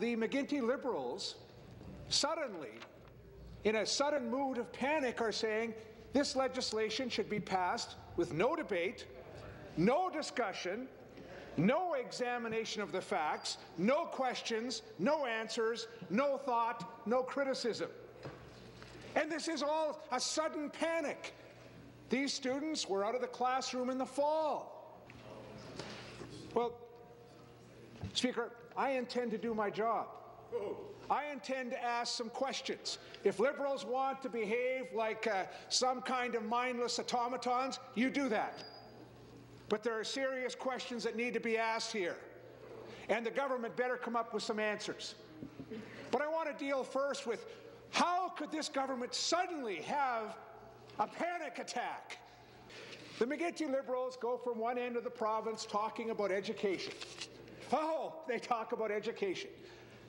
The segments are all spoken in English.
The McGuinty Liberals suddenly, in a sudden mood of panic, are saying this legislation should be passed with no debate, no discussion, no examination of the facts, no questions, no answers, no thought, no criticism. And this is all a sudden panic. These students were out of the classroom in the fall. Well, Speaker, I intend to do my job. I intend to ask some questions. If Liberals want to behave like some kind of mindless automatons, you do that. But there are serious questions that need to be asked here, and the government better come up with some answers. But I want to deal first with how could this government suddenly have a panic attack? The McGuinty Liberals go from one end of the province talking about education. Oh, they talk about education.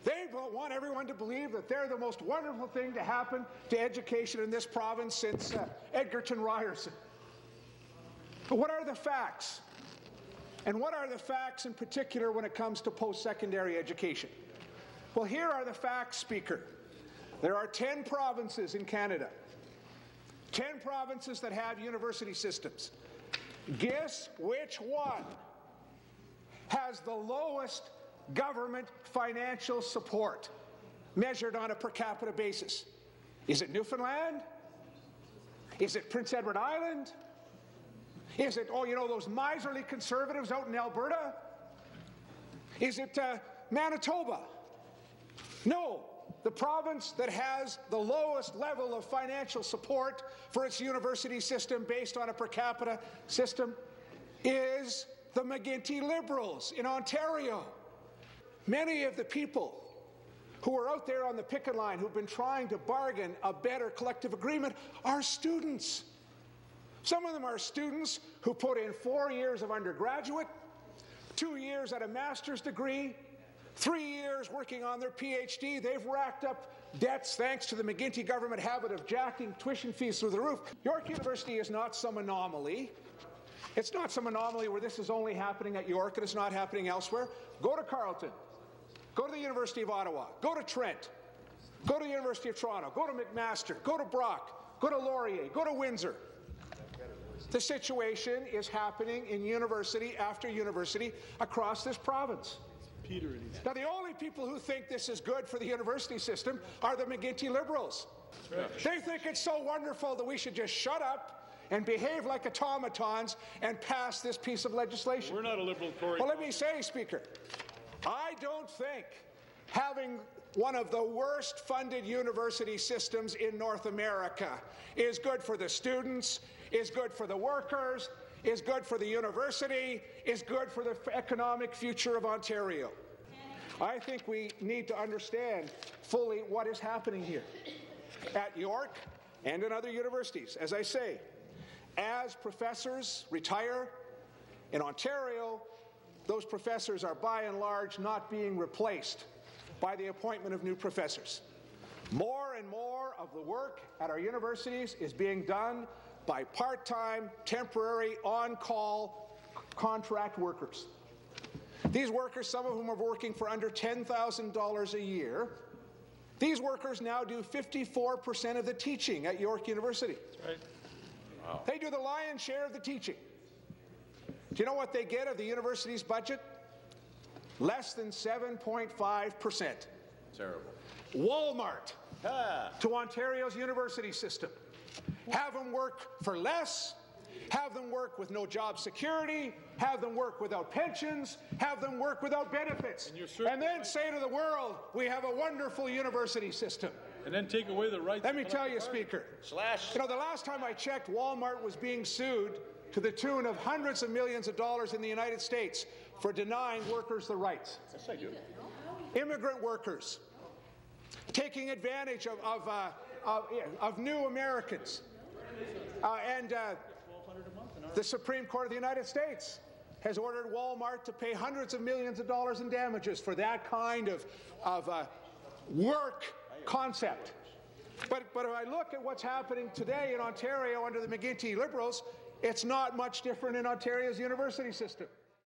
They want everyone to believe that they're the most wonderful thing to happen to education in this province since Edgerton Ryerson. But what are the facts? And what are the facts in particular when it comes to post-secondary education? Well, here are the facts, Speaker. There are 10 provinces in Canada, 10 provinces that have university systems. Guess which one has the lowest government financial support measured on a per capita basis? Is it Newfoundland? Is it Prince Edward Island? Is it, those miserly Conservatives out in Alberta? Is it Manitoba? No. The province that has the lowest level of financial support for its university system based on a per capita system is the McGuinty Liberals in Ontario. Many of the people who are out there on the picket line who've been trying to bargain a better collective agreement are students. Some of them are students who put in 4 years of undergraduate, 2 years at a master's degree, 3 years working on their PhD. They've racked up debts thanks to the McGuinty government habit of jacking tuition fees through the roof. York University is not some anomaly. It's not some anomaly where this is only happening at York and it's not happening elsewhere. Go to Carleton. Go to the University of Ottawa. Go to Trent. Go to the University of Toronto. Go to McMaster. Go to Brock. Go to Laurier. Go to Windsor. The situation is happening in university after university across this province. Now, the only people who think this is good for the university system are the McGuinty Liberals. They think it's so wonderful that we should just shut up and behave like automatons and pass this piece of legislation. We're not a Liberal Tory. Well, let me say, Speaker, I don't think having one of the worst funded university systems in North America is good for the students, is good for the workers, is good for the university, is good for the economic future of Ontario. I think we need to understand fully what is happening here. At York and in other universities, as I say, as professors retire in Ontario, those professors are by and large not being replaced by the appointment of new professors. More and more of the work at our universities is being done by part-time, temporary, on-call contract workers. These workers, some of whom are working for under $10,000 a year, these workers now do 54% of the teaching at York University. That's right. Wow. They do the lion's share of the teaching. Do you know what they get of the university's budget? Less than 7.5%. Terrible. Walmart to Ontario's university system. Have them work for less, have them work with no job security, have them work without pensions, have them work without benefits, and then say to the world, we have a wonderful university system. And then take away the rights. Let me tell you, Speaker, the last time I checked, Walmart was being sued to the tune of hundreds of millions of dollars in the United States for denying workers the rights. Yes, I do. Immigrant workers taking advantage of new Americans. The Supreme Court of the United States has ordered Walmart to pay hundreds of millions of dollars in damages for that kind of work concept. But if I look at what's happening today in Ontario under the McGuinty Liberals, it's not much different in Ontario's university system.